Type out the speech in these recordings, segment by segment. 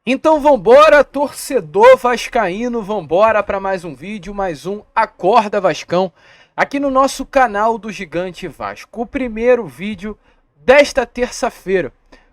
Então vambora, torcedor vascaíno, vambora para mais um vídeo, mais um Acorda Vascão, aqui no nosso canal do Gigante Vasco. O primeiro vídeo desta terça-feira.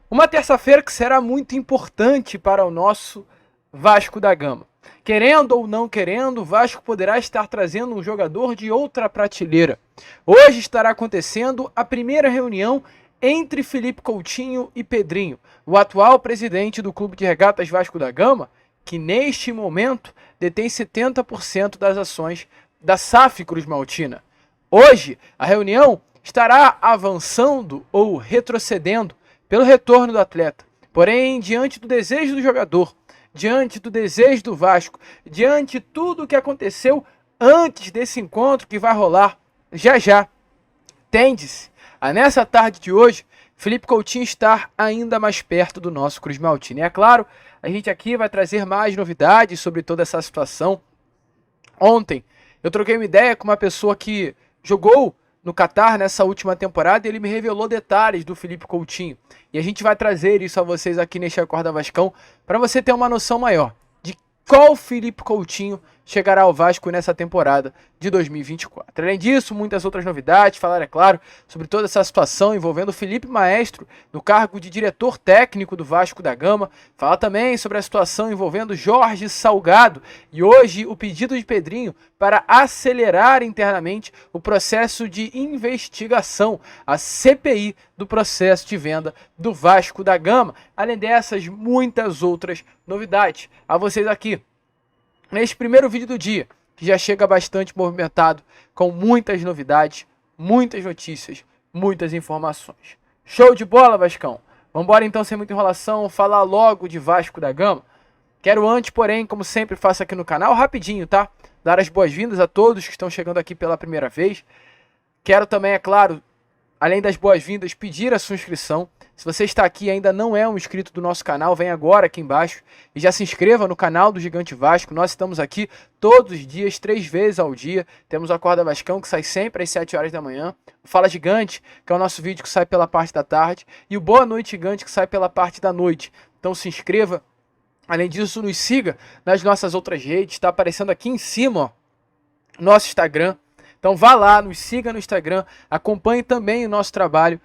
Uma terça-feira que será muito importante para o nosso Vasco da Gama. Querendo ou não querendo, o Vasco poderá estar trazendo um jogador de outra prateleira. Hoje estará acontecendo a primeira reunião entre Felipe Coutinho e Pedrinho, o atual presidente do Clube de Regatas Vasco da Gama, que neste momento detém 70% das ações da SAF Cruz Maltina. Hoje, a reunião estará avançando ou retrocedendo pelo retorno do atleta. Porém, diante do desejo do jogador, diante do desejo do Vasco, diante de tudo o que aconteceu antes desse encontro que vai rolar já já, tende-se a nessa tarde de hoje, Felipe Coutinho estar ainda mais perto do nosso Cruz Maltina. E é claro, a gente aqui vai trazer mais novidades sobre toda essa situação. Ontem eu troquei uma ideia com uma pessoa que jogou no Catar nessa última temporada e ele me revelou detalhes do Felipe Coutinho. E a gente vai trazer isso a vocês aqui neste Acorda Vascão para você ter uma noção maior de qual Felipe Coutinho chegará ao Vasco nessa temporada de 2024. Além disso, muitas outras novidades, falar, é claro, sobre toda essa situação envolvendo o Felipe Maestro no cargo de diretor técnico do Vasco da Gama, falar também sobre a situação envolvendo Jorge Salgado e hoje o pedido de Pedrinho para acelerar internamente o processo de investigação, a CPI do processo de venda do Vasco da Gama, além dessas muitas outras novidades a vocês aqui neste primeiro vídeo do dia, que já chega bastante movimentado, com muitas novidades, muitas notícias, muitas informações. Show de bola, Vascão! Vambora então, sem muita enrolação, falar logo de Vasco da Gama. Quero antes, porém, como sempre faço aqui no canal, rapidinho, tá? Dar as boas-vindas a todos que estão chegando aqui pela primeira vez. Quero também, é claro, além das boas-vindas, pedir a sua inscrição. Se você está aqui e ainda não é um inscrito do nosso canal, vem agora aqui embaixo e já se inscreva no canal do Gigante Vasco. Nós estamos aqui todos os dias, 3 vezes ao dia. Temos o Acorda Vascão, que sai sempre às 7 horas da manhã. O Fala Gigante, que é o nosso vídeo que sai pela parte da tarde. E o Boa Noite Gigante, que sai pela parte da noite. Então se inscreva. Além disso, nos siga nas nossas outras redes. Está aparecendo aqui em cima, ó, nosso Instagram. Então vá lá, nos siga no Instagram. Acompanhe também o nosso trabalho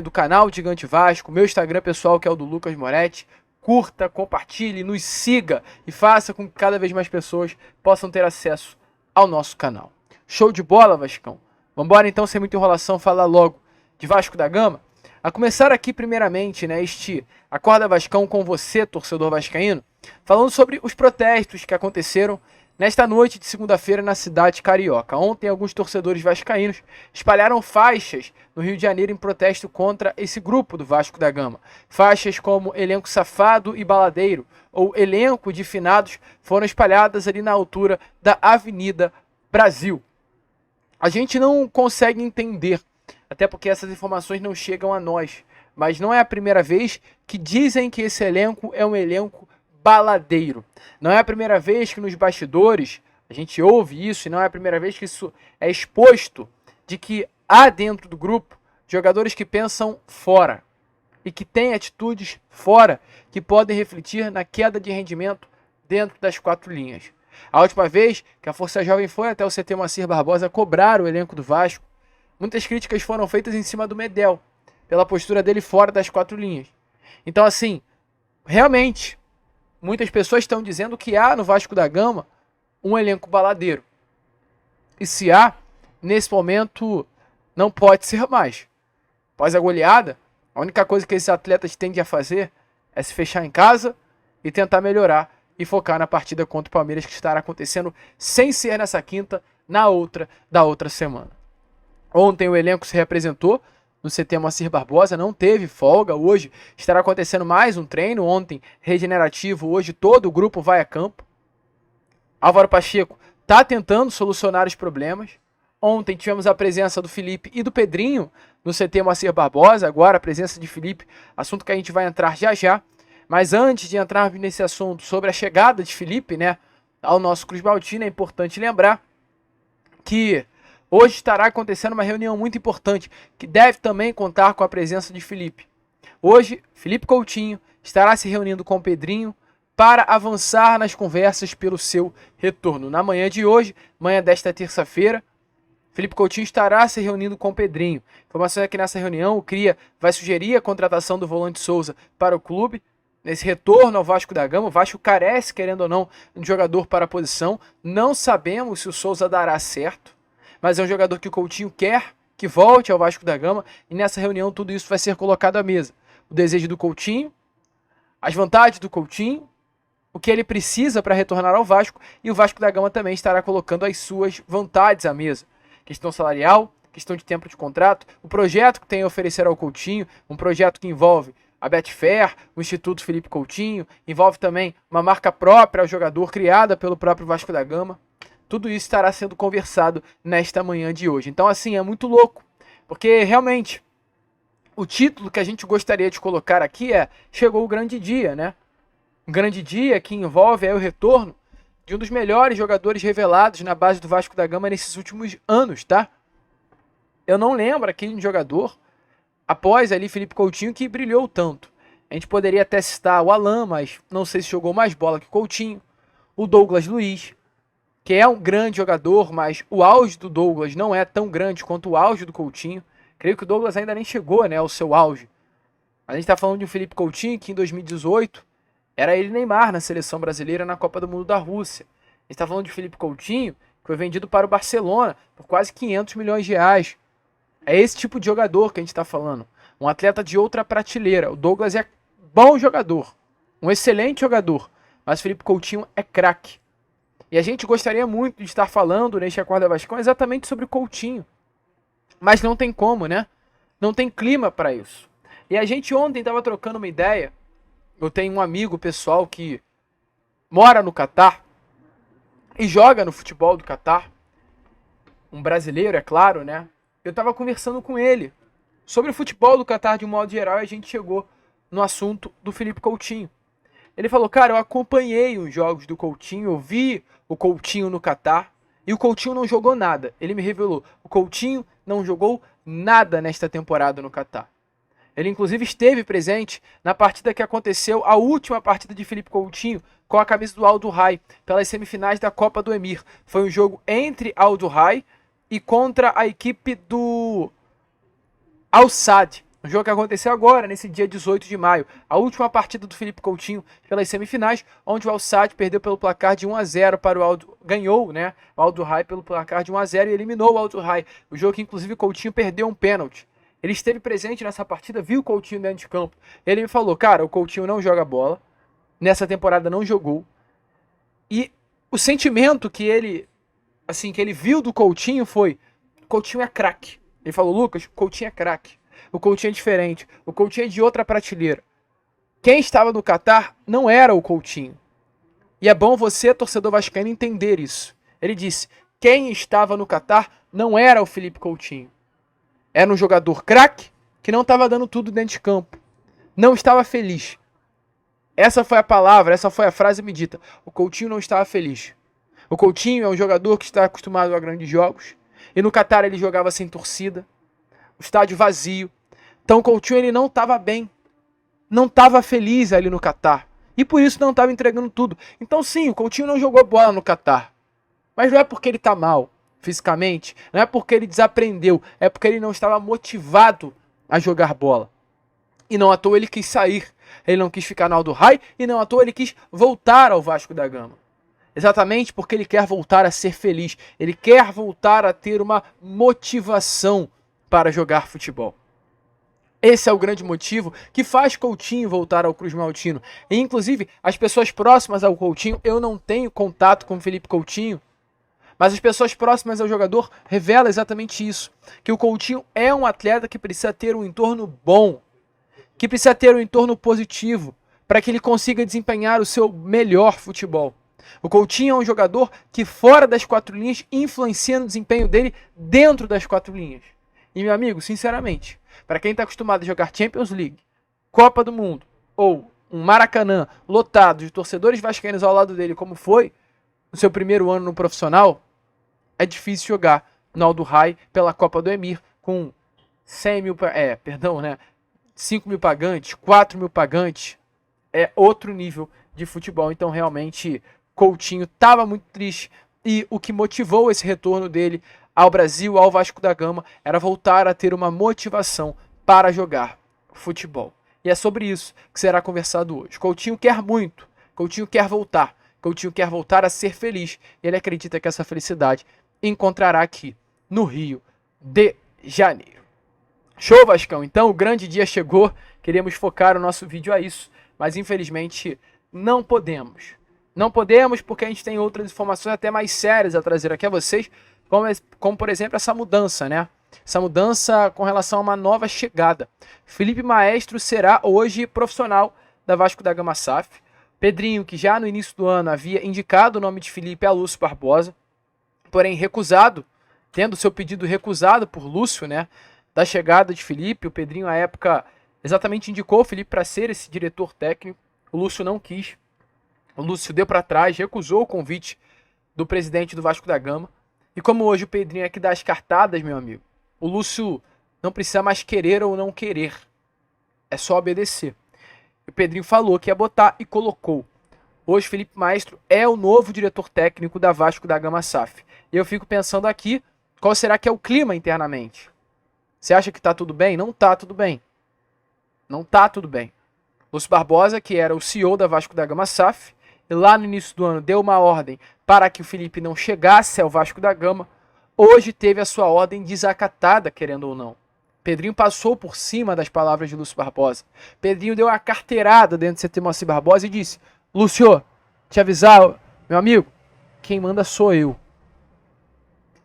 do canal Gigante Vasco, meu Instagram pessoal, que é o do Lucas Moretti. Curta, compartilhe, nos siga e faça com que cada vez mais pessoas possam ter acesso ao nosso canal. Show de bola, Vascão? Vambora então, sem muita enrolação, falar logo de Vasco da Gama. A começar aqui primeiramente, né, este Acorda Vascão com você, torcedor vascaíno, falando sobre os protestos que aconteceram nesta noite de segunda-feira na cidade carioca. Ontem alguns torcedores vascaínos espalharam faixas no Rio de Janeiro em protesto contra esse grupo do Vasco da Gama. Faixas como elenco safado e baladeiro ou elenco de finados foram espalhadas ali na altura da Avenida Brasil. A gente não consegue entender, até porque essas informações não chegam a nós, mas não é a primeira vez que dizem que esse elenco é um elenco baladeiro. Não é a primeira vez que nos bastidores a gente ouve isso, e não é a primeira vez que isso é exposto, de que há dentro do grupo jogadores que pensam fora e que têm atitudes fora que podem refletir na queda de rendimento dentro das 4 linhas. A última vez que a Força Jovem foi até o CT Moacir Barbosa cobrar o elenco do Vasco, muitas críticas foram feitas em cima do Medel, pela postura dele fora das 4 linhas. Então, assim, realmente, muitas pessoas estão dizendo que há no Vasco da Gama um elenco baladeiro. E se há, nesse momento, não pode ser mais. Após a goleada, a única coisa que esses atletas tendem a fazer é se fechar em casa e tentar melhorar e focar na partida contra o Palmeiras, que estará acontecendo sem ser nessa quinta, na outra da outra semana. Ontem o elenco se representou no CT Moacir Barbosa, não teve folga. Hoje estará acontecendo mais um treino, ontem regenerativo, hoje todo o grupo vai a campo. Álvaro Pacheco está tentando solucionar os problemas. Ontem tivemos a presença do Felipe e do Pedrinho no CT Moacir Barbosa, agora a presença de Felipe, assunto que a gente vai entrar já já. Mas antes de entrar nesse assunto sobre a chegada de Felipe, né, ao nosso Cruz Maltina, é importante lembrar que hoje estará acontecendo uma reunião muito importante, que deve também contar com a presença de Felipe. Hoje, Felipe Coutinho estará se reunindo com o Pedrinho para avançar nas conversas pelo seu retorno. Na manhã de hoje, manhã desta terça-feira, Felipe Coutinho estará se reunindo com o Pedrinho. Informação é que nessa reunião o Cria vai sugerir a contratação do volante Souza para o clube. Nesse retorno ao Vasco da Gama, o Vasco carece, querendo ou não, de jogador para a posição. Não sabemos se o Souza dará certo, mas é um jogador que o Coutinho quer que volte ao Vasco da Gama. E nessa reunião tudo isso vai ser colocado à mesa. O desejo do Coutinho, as vontades do Coutinho, o que ele precisa para retornar ao Vasco, e o Vasco da Gama também estará colocando as suas vontades à mesa. Questão salarial, questão de tempo de contrato, o projeto que tem a oferecer ao Coutinho, um projeto que envolve a Betfair, o Instituto Felipe Coutinho, envolve também uma marca própria ao jogador criada pelo próprio Vasco da Gama. Tudo isso estará sendo conversado nesta manhã de hoje. Então, assim, é muito louco, porque realmente o título que a gente gostaria de colocar aqui é Chegou o Grande Dia, né? Um grande dia que envolve aí o retorno de um dos melhores jogadores revelados na base do Vasco da Gama nesses últimos anos, tá? Eu não lembro aqui de um jogador, após ali Felipe Coutinho, que brilhou tanto. A gente poderia até citar o Alan, mas não sei se jogou mais bola que o Coutinho. O Douglas Luiz, que é um grande jogador, mas o auge do Douglas não é tão grande quanto o auge do Coutinho. Creio que o Douglas ainda nem chegou, né, ao seu auge. A gente está falando de um Felipe Coutinho que em 2018... era ele Neymar na seleção brasileira na Copa do Mundo da Rússia. A gente está falando de Felipe Coutinho, que foi vendido para o Barcelona por quase 500 milhões de reais. É esse tipo de jogador que a gente está falando. Um atleta de outra prateleira. O Douglas é bom jogador, um excelente jogador, mas o Felipe Coutinho é craque. E a gente gostaria muito de estar falando neste Acorda Vascão exatamente sobre o Coutinho. Mas não tem como, né? Não tem clima para isso. E a gente ontem estava trocando uma ideia. Eu tenho um amigo pessoal que mora no Catar e joga no futebol do Catar. Um brasileiro, é claro, né? Eu estava conversando com ele sobre o futebol do Catar de um modo geral e a gente chegou no assunto do Felipe Coutinho. Ele falou, cara, eu acompanhei os jogos do Coutinho, eu vi o Coutinho no Catar e o Coutinho não jogou nada. Ele me revelou, o Coutinho não jogou nada nesta temporada no Catar. Ele inclusive esteve presente na partida que aconteceu, a última partida de Felipe Coutinho com a camisa do Al Duhail, pelas semifinais da Copa do Emir. Foi um jogo entre Al Duhail e contra a equipe do Al Sadd. Um jogo que aconteceu agora, nesse dia 18 de maio. A última partida do Felipe Coutinho pelas semifinais, onde o Al Sadd perdeu pelo placar de 1-0 para o ganhou, né, o Al Duhail pelo placar de 1-0 e eliminou o Al Duhail. O jogo que inclusive o Coutinho perdeu um pênalti. Ele esteve presente nessa partida, viu o Coutinho dentro de campo. Ele me falou, cara, o Coutinho não joga bola. Nessa temporada não jogou. E o sentimento que ele viu do Coutinho foi, o Coutinho é craque. Ele falou, Lucas, o Coutinho é craque. O Coutinho é diferente. O Coutinho é de outra prateleira. Quem estava no Catar não era o Coutinho. E é bom você, torcedor vascaíno, entender isso. Ele disse, quem estava no Catar não era o Felipe Coutinho. Era um jogador craque que não estava dando tudo dentro de campo. Não estava feliz. Essa foi a palavra, essa foi a frase medita. O Coutinho não estava feliz. O Coutinho é um jogador que está acostumado a grandes jogos. E no Catar ele jogava sem torcida. O estádio vazio. Então o Coutinho ele não estava bem. Não estava feliz ali no Catar. E por isso não estava entregando tudo. Então sim, o Coutinho não jogou bola no Catar. Mas não é porque ele está mal fisicamente, não é porque ele desaprendeu, é porque ele não estava motivado a jogar bola. E não à toa ele quis sair, ele não quis ficar no Al Duhail e não à toa ele quis voltar ao Vasco da Gama. Exatamente porque ele quer voltar a ser feliz, ele quer voltar a ter uma motivação para jogar futebol. Esse é o grande motivo que faz Coutinho voltar ao Cruz Maltino. E inclusive as pessoas próximas ao Coutinho, eu não tenho contato com o Felipe Coutinho, mas as pessoas próximas ao jogador revelam exatamente isso. Que o Coutinho é um atleta que precisa ter um entorno bom. Que precisa ter um entorno positivo. Para que ele consiga desempenhar o seu melhor futebol. O Coutinho é um jogador que fora das quatro linhas influencia no desempenho dele dentro das quatro linhas. E meu amigo, sinceramente, para quem está acostumado a jogar Champions League, Copa do Mundo ou um Maracanã lotado de torcedores vascaínos ao lado dele como foi no seu primeiro ano no profissional, é difícil jogar no Al Duhail pela Copa do Emir com 100 mil, 5 mil pagantes, 4 mil pagantes, é outro nível de futebol. Então realmente Coutinho estava muito triste e o que motivou esse retorno dele ao Brasil, ao Vasco da Gama, era voltar a ter uma motivação para jogar futebol. E é sobre isso que será conversado hoje. Coutinho quer muito, Coutinho quer voltar a ser feliz. E ele acredita que essa felicidade encontrará aqui no Rio de Janeiro. Show, Vascão? Então o grande dia chegou, queremos focar o nosso vídeo a isso, mas infelizmente não podemos. Não podemos porque a gente tem outras informações até mais sérias a trazer aqui a vocês, como por exemplo essa mudança, né? Essa mudança com relação a uma nova chegada. Felipe Maestro será hoje profissional da Vasco da Gama SAF. Pedrinho, que já no início do ano havia indicado o nome de Felipe a Lúcio Barbosa, porém recusado, tendo seu pedido recusado por Lúcio, né? Da chegada de Felipe, o Pedrinho à época exatamente indicou o Felipe para ser esse diretor técnico. O Lúcio não quis. O Lúcio deu para trás, recusou o convite do presidente do Vasco da Gama. E como hoje o Pedrinho é que dá as cartadas, meu amigo, o Lúcio não precisa mais querer ou não querer. É só obedecer. O Pedrinho falou que ia botar e colocou. Hoje Felipe Maestro é o novo diretor técnico da Vasco da Gama SAF. E eu fico pensando aqui, qual será que é o clima internamente? Você acha que tá tudo bem? Não tá tudo bem. Não tá tudo bem. Lúcio Barbosa, que era o CEO da Vasco da Gama SAF, e lá no início do ano deu uma ordem para que o Felipe não chegasse ao Vasco da Gama, hoje teve a sua ordem desacatada, querendo ou não. Pedrinho passou por cima das palavras de Lúcio Barbosa. Pedrinho deu uma carteirada dentro de CT Moacir Barbosa e disse: Lúcio, te avisar, meu amigo, quem manda sou eu.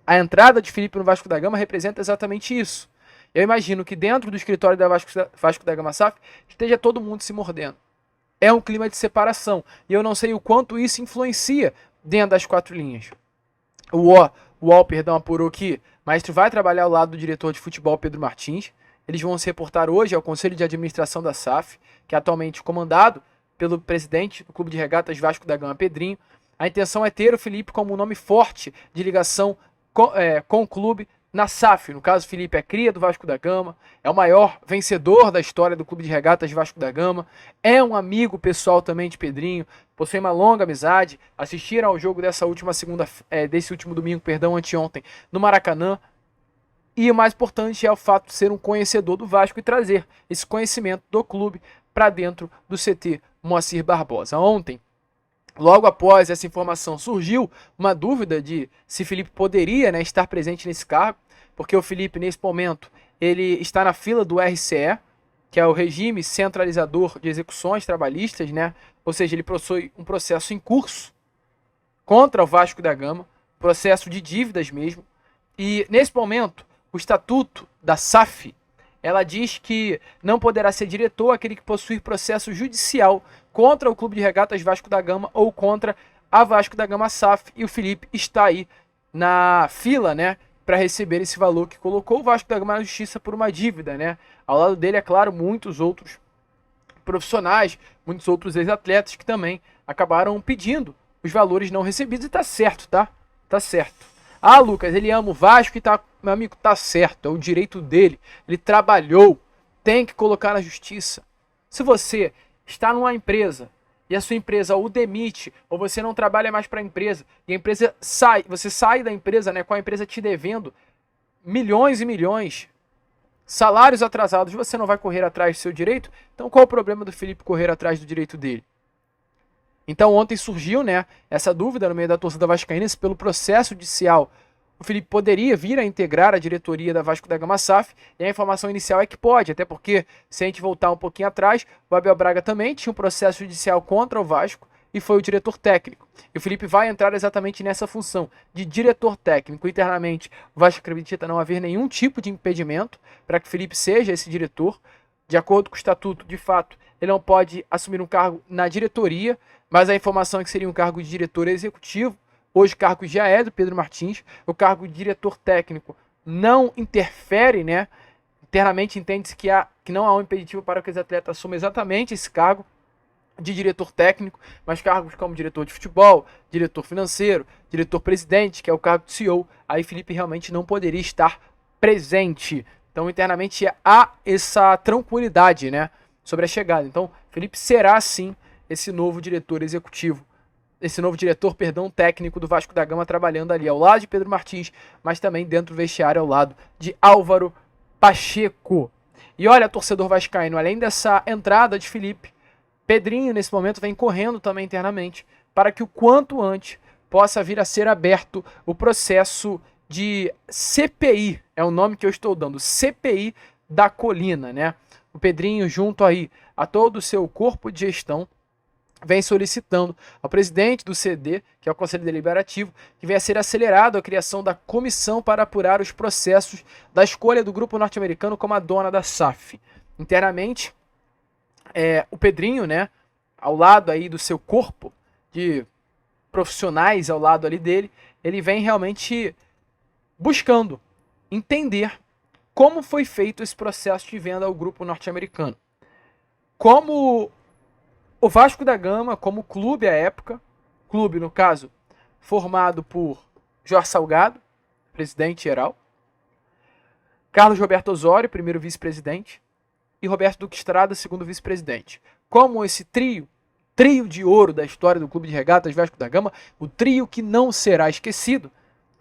A entrada de Felipe no Vasco da Gama representa exatamente isso. Eu imagino que dentro do escritório da Vasco da Gama SAF esteja todo mundo se mordendo. É um clima de separação. E eu não sei o quanto isso influencia dentro das quatro linhas. O apurou que Maestro vai trabalhar ao lado do diretor de futebol Pedro Martins. Eles vão se reportar hoje ao Conselho de Administração da SAF, que é atualmente comandado pelo presidente do Clube de Regatas Vasco da Gama, Pedrinho. A intenção é ter o Felipe como um nome forte de ligação com o clube na SAF. No caso, Felipe é cria do Vasco da Gama, é o maior vencedor da história do Clube de Regatas Vasco da Gama, é um amigo pessoal também de Pedrinho, possui uma longa amizade, assistiram ao jogo desse último domingo, anteontem, no Maracanã. E o mais importante é o fato de ser um conhecedor do Vasco e trazer esse conhecimento do clube para dentro do CT Moacir Barbosa. Ontem, logo após essa informação, surgiu uma dúvida de se Felipe poderia, né, estar presente nesse cargo, porque o Felipe, nesse momento, ele está na fila do RCE, que é o Regime Centralizador de Execuções Trabalhistas, né? Ou seja, ele possui um processo em curso contra o Vasco da Gama, processo de dívidas mesmo, e nesse momento, o estatuto da SAF, ela diz que não poderá ser diretor aquele que possui processo judicial contra o Clube de Regatas Vasco da Gama ou contra a Vasco da Gama SAF, e o Felipe está aí na fila, né, para receber esse valor que colocou o Vasco da Gama na justiça por uma dívida, né? Ao lado dele, é claro, muitos outros profissionais, muitos outros ex-atletas que também acabaram pedindo os valores não recebidos, e tá certo, tá? Tá certo. Ah, Lucas, ele ama o Vasco e tá, meu amigo, tá certo, é o direito dele. Ele trabalhou, tem que colocar na justiça. Se você está numa empresa e a sua empresa o demite, ou você não trabalha mais para a empresa, e a empresa sai, você sai da empresa, né, com a empresa te devendo milhões e milhões, salários atrasados, você não vai correr atrás do seu direito? Então qual o problema do Felipe correr atrás do direito dele? Então ontem surgiu, né, essa dúvida no meio da torcida vascaína pelo processo judicial. O Felipe poderia vir a integrar a diretoria da Vasco da Gama SAF, e a informação inicial é que pode, até porque, se a gente voltar um pouquinho atrás, o Abel Braga também tinha um processo judicial contra o Vasco e foi o diretor técnico. E o Felipe vai entrar exatamente nessa função de diretor técnico. Internamente, o Vasco acredita não haver nenhum tipo de impedimento para que o Felipe seja esse diretor. De acordo com o estatuto, de fato, ele não pode assumir um cargo na diretoria, mas a informação é que seria um cargo de diretor executivo. Hoje o cargo já é do Pedro Martins, o cargo de diretor técnico não interfere, né? Internamente entende-se que não há um impeditivo para que os atletas assumam exatamente esse cargo de diretor técnico, mas cargos como diretor de futebol, diretor financeiro, diretor-presidente, que é o cargo de CEO, aí Felipe realmente não poderia estar presente. Então, internamente há essa tranquilidade, né, sobre a chegada. Então, Felipe será sim esse novo diretor executivo, técnico do Vasco da Gama, trabalhando ali ao lado de Pedro Martins, mas também dentro do vestiário ao lado de Álvaro Pacheco. E olha, torcedor vascaíno, além dessa entrada de Felipe, Pedrinho nesse momento vem correndo também internamente para que o quanto antes possa vir a ser aberto o processo de CPI, é o nome que eu estou dando, CPI da Colina, né? O Pedrinho, junto aí a todo o seu corpo de gestão, vem solicitando ao presidente do CD, que é o Conselho Deliberativo, que venha a ser acelerado a criação da comissão para apurar os processos da escolha do grupo norte-americano como a dona da SAF. Internamente, o Pedrinho, né, ao lado aí do seu corpo de profissionais, ao lado ali dele, ele vem realmente buscando entender como foi feito esse processo de venda ao grupo norte-americano. Como o Vasco da Gama, como clube à época, clube no caso, formado por Jorge Salgado, presidente geral, Carlos Roberto Osório, primeiro vice-presidente, e Roberto Duque Estrada, segundo vice-presidente. Como esse trio de ouro da história do Clube de Regatas Vasco da Gama, o trio que não será esquecido,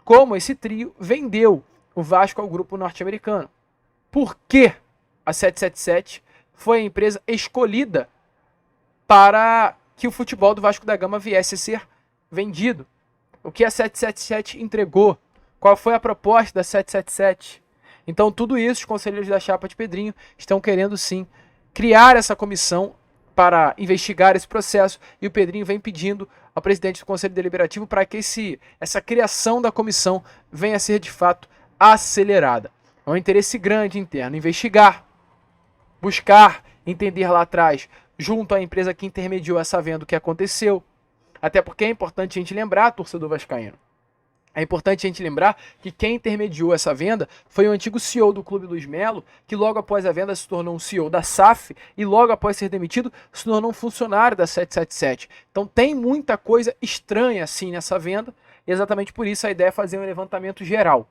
como esse trio vendeu o Vasco ao grupo norte-americano. Por que a 777 foi a empresa escolhida para que o futebol do Vasco da Gama viesse a ser vendido? O que a 777 entregou? Qual foi a proposta da 777? Então, tudo isso, os conselheiros da chapa de Pedrinho estão querendo, sim, criar essa comissão para investigar esse processo, e o Pedrinho vem pedindo ao presidente do Conselho Deliberativo para que essa criação da comissão venha a ser, de fato, acelerada. É um interesse grande interno, investigar, buscar entender lá atrás, junto à empresa que intermediou essa venda, o que aconteceu. Até porque é importante a gente lembrar, torcedor vascaíno, é importante a gente lembrar que quem intermediou essa venda foi o antigo CEO do Clube Luiz Melo, que logo após a venda se tornou um CEO da SAF e logo após ser demitido se tornou um funcionário da 777. Então tem muita coisa estranha assim nessa venda, e exatamente por isso a ideia é fazer um levantamento geral.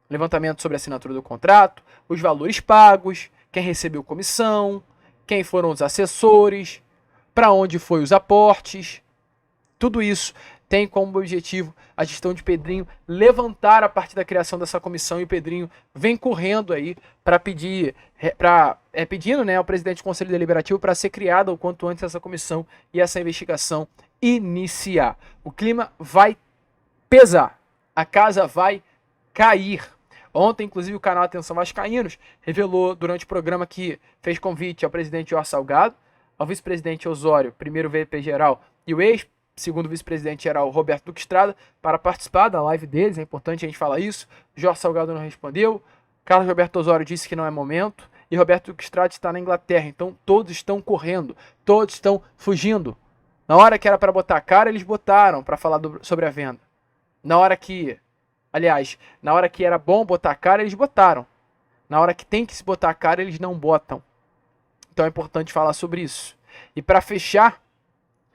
Levantamento sobre a assinatura do contrato, os valores pagos, quem recebeu comissão, quem foram os assessores, para onde foi os aportes. Tudo isso tem como objetivo a gestão de Pedrinho levantar a partir da criação dessa comissão, e o Pedrinho vem correndo aí para pedindo, né, ao presidente do Conselho Deliberativo para ser criada o quanto antes essa comissão e essa investigação iniciar. O clima vai pesar, a casa vai cair. Ontem, inclusive, o canal Atenção Vascaínos revelou durante o programa que fez convite ao presidente Jorge Salgado, ao vice-presidente Osório, primeiro VP geral, e o segundo vice-presidente geral, Roberto Duque Estrada, para participar da live deles. É importante a gente falar isso. Jorge Salgado não respondeu, Carlos Roberto Osório disse que não é momento, e Roberto Duque Estrada está na Inglaterra. Então todos estão correndo, todos estão fugindo. Na hora que era para botar a cara, eles botaram para falar sobre a venda. Na hora que era bom botar a cara, eles botaram. Na hora que tem que se botar a cara, eles não botam. Então é importante falar sobre isso. E para fechar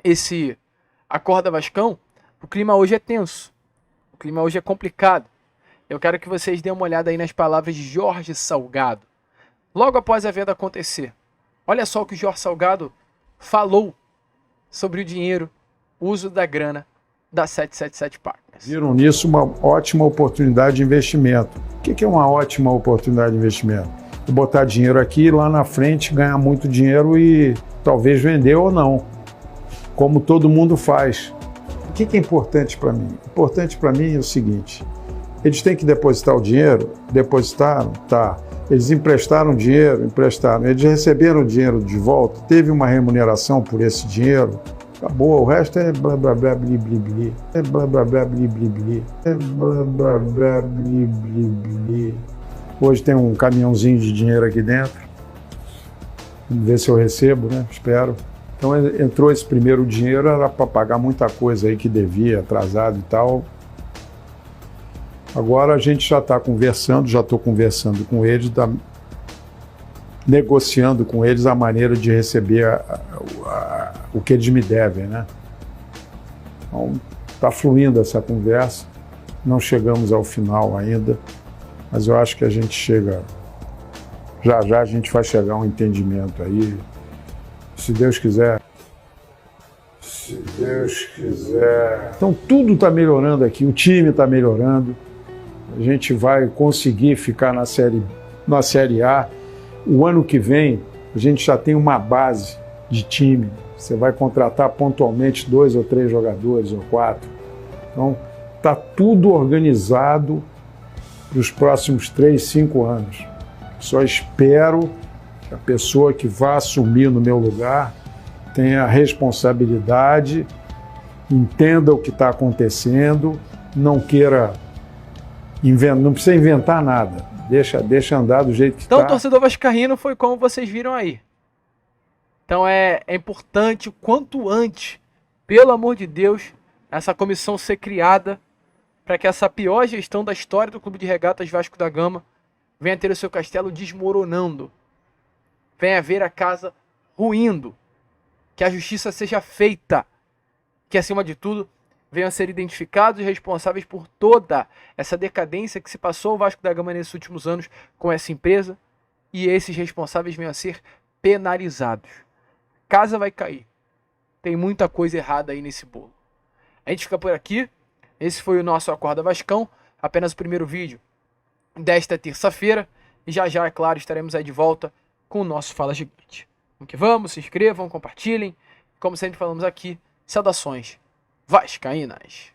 esse Acorda Vascão, o clima hoje é tenso. O clima hoje é complicado. Eu quero que vocês dêem uma olhada aí nas palavras de Jorge Salgado. Logo após a venda acontecer. Olha só o que o Jorge Salgado falou sobre o dinheiro, o uso da grana da 777 Partners. Viram nisso uma ótima oportunidade de investimento. O que é uma ótima oportunidade de investimento? Botar dinheiro aqui, lá na frente ganhar muito dinheiro e talvez vender ou não, como todo mundo faz. O que é importante para mim? Importante para mim é o seguinte: eles têm que depositar o dinheiro? Depositaram? Tá. Eles emprestaram dinheiro? Emprestaram. Eles receberam o dinheiro de volta? Teve uma remuneração por esse dinheiro? Acabou, o resto é blá blá blá bli bli bli. É blá blá blá bli bli bli. É blá blá blá bli bli bli. Hoje tem um caminhãozinho de dinheiro aqui dentro. Vamos ver se eu recebo, né? Espero. Então entrou esse primeiro dinheiro, era para pagar muita coisa aí que devia, atrasado e tal. Agora a gente já está conversando, já estou conversando com eles, negociando com eles a maneira de receber o que eles me devem, né? Então está fluindo essa conversa, não chegamos ao final ainda, mas eu acho que a gente chega Já já a gente vai chegar a um entendimento aí. Se Deus quiser. Se Deus quiser. Então tudo está melhorando aqui, o time está melhorando. A gente vai conseguir ficar na série A. O ano que vem a gente já tem uma base de time. Você vai contratar pontualmente 2 ou 3 jogadores ou 4. Então está tudo organizado para os próximos 3, 5 anos. Só espero que a pessoa que vá assumir no meu lugar tenha responsabilidade, entenda o que está acontecendo, não queira não precisa inventar nada, deixa andar do jeito que está. Então o torcedor vascaíno foi como vocês viram aí. Então é importante o quanto antes, pelo amor de Deus, essa comissão ser criada para que essa pior gestão da história do Clube de Regatas Vasco da Gama venha ter o seu castelo desmoronando, venha ver a casa ruindo, que a justiça seja feita, que acima de tudo venham a ser identificados e responsáveis por toda essa decadência que se passou o Vasco da Gama nesses últimos anos com essa empresa, e esses responsáveis venham a ser penalizados. Casa vai cair. Tem muita coisa errada aí nesse bolo. A gente fica por aqui. Esse foi o nosso Acorda Vascão, apenas o primeiro vídeo desta terça-feira. E já já, é claro, estaremos aí de volta com o nosso Fala Gigante. Vamos que vamos, se inscrevam, compartilhem. Como sempre falamos aqui, saudações vascaínas.